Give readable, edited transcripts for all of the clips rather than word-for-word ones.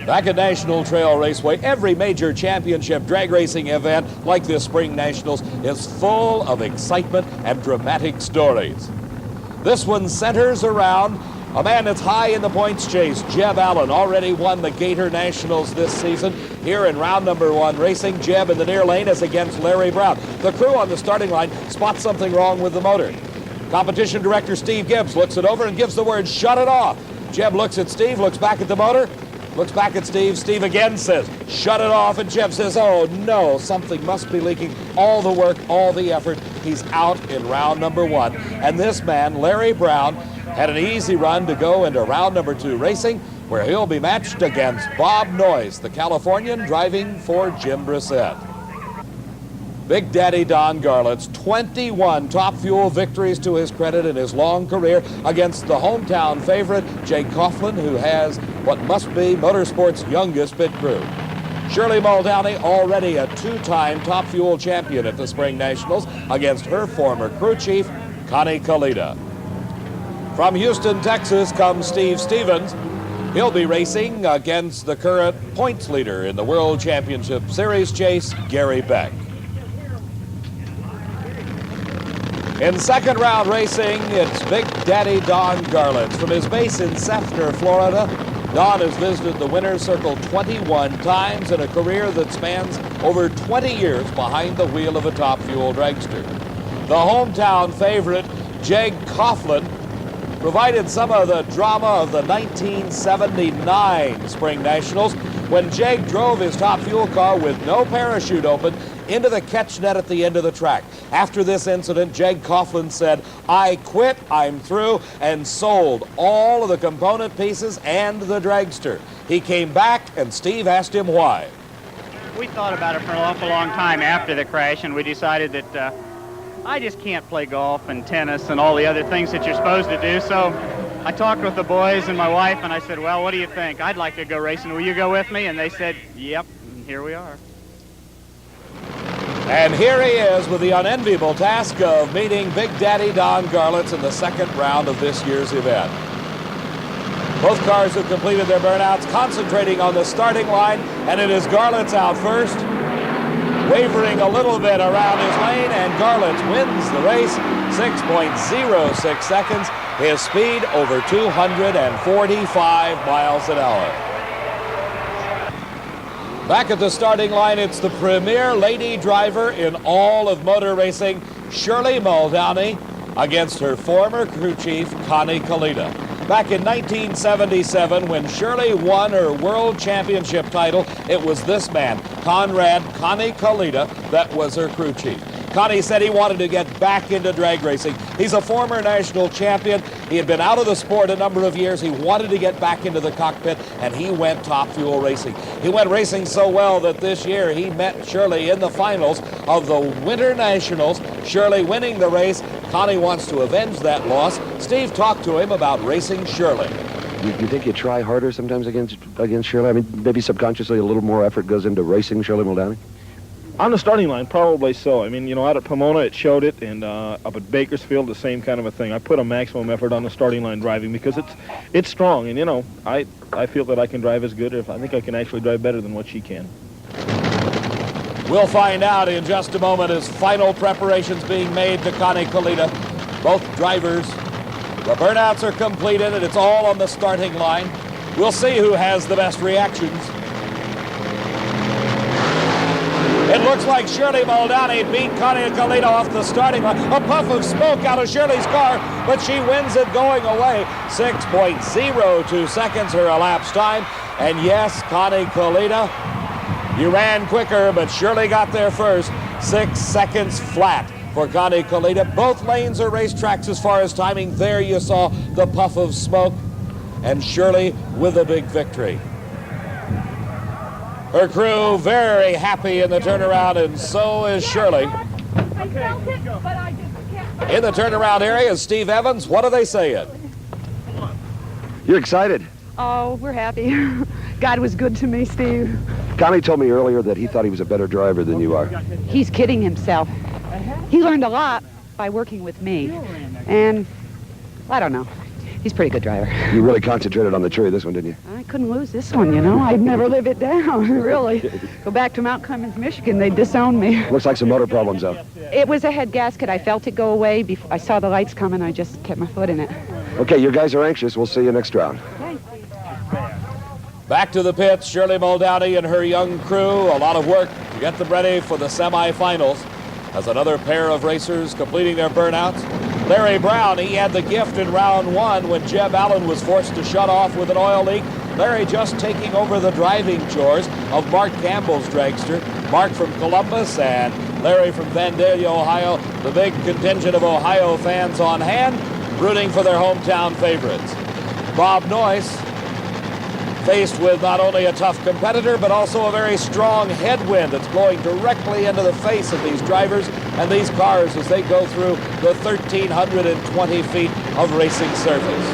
Back at National Trail Raceway, every major championship drag racing event like this Spring Nationals is full of excitement and dramatic stories. This one centers around a man that's high in the points chase. Jeb Allen already won the Gator Nationals this season. Here in round number 1 racing, Jeb in the near lane is against Larry Brown. The crew on the starting line spots something wrong with the motor. Competition director Steve Gibbs looks it over and gives the word, shut it off. Jeb looks at Steve, looks back at the motor, looks back at Steve. Steve again says, shut it off. And Jeb says, oh no, something must be leaking. All the work, all the effort. He's out in round number 1. And this man, Larry Brown, had an easy run to go into round number 2 racing, where he'll be matched against Bob Noice, the Californian driving for Jim Brissett. Big Daddy Don Garlits, 21 Top Fuel victories to his credit in his long career against the hometown favorite, Jake Coughlin, who has what must be motorsport's youngest pit crew. Shirley Muldowney, already a 2-time Top Fuel champion at the Spring Nationals, against her former crew chief, Connie Kalitta. From Houston, Texas, comes Steve Stevens. He'll be racing against the current points leader in the World Championship Series chase, Gary Beck. In second round racing, it's Big Daddy Don Garlits. From his base in Sefner, Florida, Don has visited the winner's circle 21 times in a career that spans over 20 years behind the wheel of a Top Fuel dragster. The hometown favorite, Jake Coughlin, provided some of the drama of the 1979 Spring Nationals when Jake drove his Top Fuel car with no parachute open into the catch net at the end of the track. After this incident, Jake Coughlin said, I quit, I'm through, and sold all of the component pieces and the dragster. He came back, and Steve asked him why. We thought about it for an awful long time after the crash, and we decided that I just can't play golf and tennis and all the other things that you're supposed to do. So I talked with the boys and my wife, and I said, well, what do you think? I'd like to go racing. Will you go with me? And they said, yep, and here we are. And here he is with the unenviable task of meeting Big Daddy Don Garlits in the second round of this year's event. Both cars have completed their burnouts, concentrating on the starting line, and it is Garlits out first, wavering a little bit around his lane, and Garlits wins the race, 6.06 seconds, his speed over 245 miles an hour. Back at the starting line, it's the premier lady driver in all of motor racing, Shirley Muldowney, against her former crew chief, Connie Kalitta. Back in 1977, when Shirley won her world championship title, it was this man, Connie Kalitta, that was her crew chief. Connie said he wanted to get back into drag racing. He's a former national champion. He had been out of the sport a number of years. He wanted to get back into the cockpit, and he went Top Fuel racing. He went racing so well that this year he met Shirley in the finals of the Winter Nationals. Shirley winning the race. Connie wants to avenge that loss. Steve talked to him about racing Shirley. You think you try harder sometimes against Shirley? I mean, maybe subconsciously a little more effort goes into racing Shirley Muldowney? On the starting line, probably so. I mean, you know, out at Pomona, it showed it, and up at Bakersfield, the same kind of a thing. I put a maximum effort on the starting line driving because it's strong, and, you know, I feel that I can drive as good, if I think I can actually drive better than what she can. We'll find out in just a moment as final preparations being made to Connie Kalitta. Both drivers, the burnouts are completed, and it's all on the starting line. We'll see who has the best reactions. It looks like Shirley Muldowney beat Connie Kalitta off the starting line. A puff of smoke out of Shirley's car, but she wins it going away. 6.02 seconds her elapsed time. And yes, Connie Kalitta, you ran quicker, but Shirley got there first. 6 seconds flat for Connie Kalitta. Both lanes are racetracks as far as timing. There you saw the puff of smoke, and Shirley with a big victory. Her crew very happy in the turnaround, and so is Shirley. In the turnaround area is Steve Evans. What are they saying? You're excited. Oh, we're happy. God was good to me, Steve. Connie told me earlier that he thought he was a better driver than you are. He's kidding himself. He learned a lot by working with me. And, I don't know. He's a pretty good driver. You really concentrated on the tree this one, didn't you? I couldn't lose this one, you know. I'd never live it down, really. Go back to Mount Clemens, Michigan, they'd disown me. Looks like some motor problems, though. It was a head gasket. I felt it go away. Before I saw the lights coming, I just kept my foot in it. Okay, you guys are anxious. We'll see you next round. Okay. Back to the pits, Shirley Muldowney and her young crew. A lot of work to get them ready for the semifinals. As another pair of racers completing their burnouts. Larry Brown, he had the gift in round one when Jeb Allen was forced to shut off with an oil leak. Larry just taking over the driving chores of Mark Campbell's dragster. Mark from Columbus and Larry from Vandalia, Ohio. The big contingent of Ohio fans on hand, rooting for their hometown favorites. Bob Noice, faced with not only a tough competitor, but also a very strong headwind that's blowing directly into the face of these drivers and these cars as they go through the 1,320 feet of racing surface.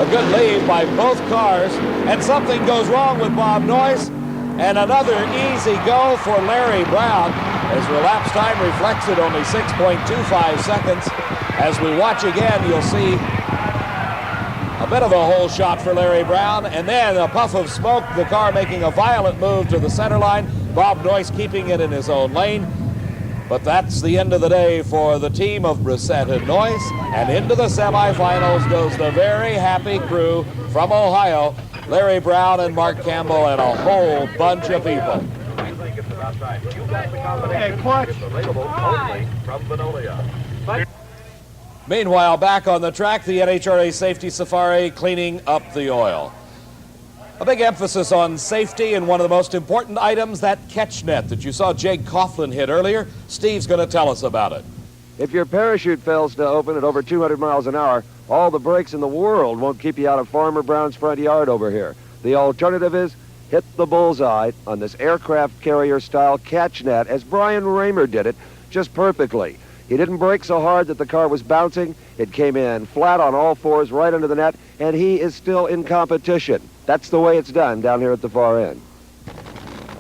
A good lead by both cars, and something goes wrong with Bob Noice, and another easy go for Larry Brown, as the elapsed time reflects it, only 6.25 seconds. As we watch again, you'll see a bit of a hole shot for Larry Brown, and then a puff of smoke, the car making a violent move to the center line. Bob Noice keeping it in his own lane. But that's the end of the day for the team of Brissett and Noice, and into the semifinals goes the very happy crew from Ohio, Larry Brown and Mark Campbell and a whole bunch of people. Hey, clutch. Meanwhile, back on the track, the NHRA Safety Safari cleaning up the oil. A big emphasis on safety, and one of the most important items, that catch net that you saw Jake Coughlin hit earlier. Steve's going to tell us about it. If your parachute fails to open at over 200 miles an hour, all the brakes in the world won't keep you out of Farmer Brown's front yard over here. The alternative is hit the bullseye on this aircraft carrier-style catch net, as Brian Raymer did it just perfectly. He didn't brake so hard that the car was bouncing. It came in flat on all fours right under the net, and he is still in competition. That's the way it's done down here at the far end.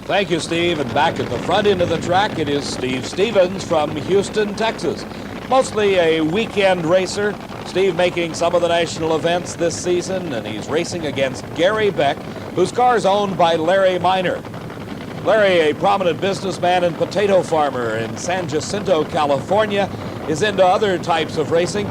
Thank you, Steve. And back at the front end of the track, it is Steve Stevens from Houston, Texas. Mostly a weekend racer. Steve making some of the national events this season, and he's racing against Gary Beck, whose car is owned by Larry Miner. Larry, a prominent businessman and potato farmer in San Jacinto, California, is into other types of racing,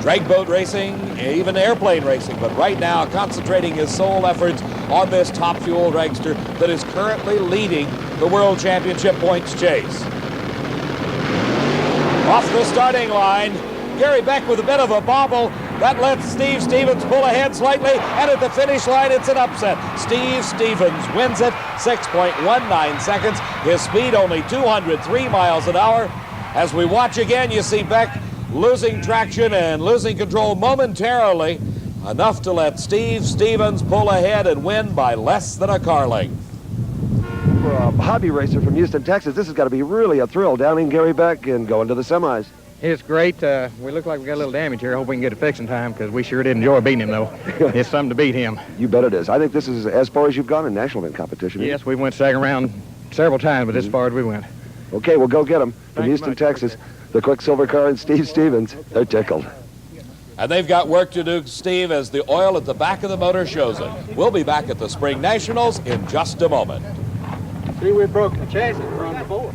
drag boat racing, even airplane racing, but right now concentrating his sole efforts on this top fuel dragster that is currently leading the World Championship points chase. Off the starting line, Gary Beck with a bit of a bobble. That lets Steve Stevens pull ahead slightly, and at the finish line, it's an upset. Steve Stevens wins it, 6.19 seconds. His speed only 203 miles an hour. As we watch again, you see Beck losing traction and losing control momentarily, enough to let Steve Stevens pull ahead and win by less than a car length. For a hobby racer from Houston, Texas, this has got to be really a thrill, downing Gary Beck and going to the semis. It's great. We look like we got a little damage here. I hope we can get it fixed in time, because we sure did enjoy beating him, though. It's something to beat him. You bet it is. I think this is as far as you've gone in national event competition. Yes, we went second round several times, but as far as we went. Okay, well, go get them. From Thanks Houston, much. Texas, the Quicksilver car and Steve Stevens. They're tickled. And they've got work to do, Steve, as the oil at the back of the motor shows it. We'll be back at the Spring Nationals in just a moment. See, we broke the chassis from the board.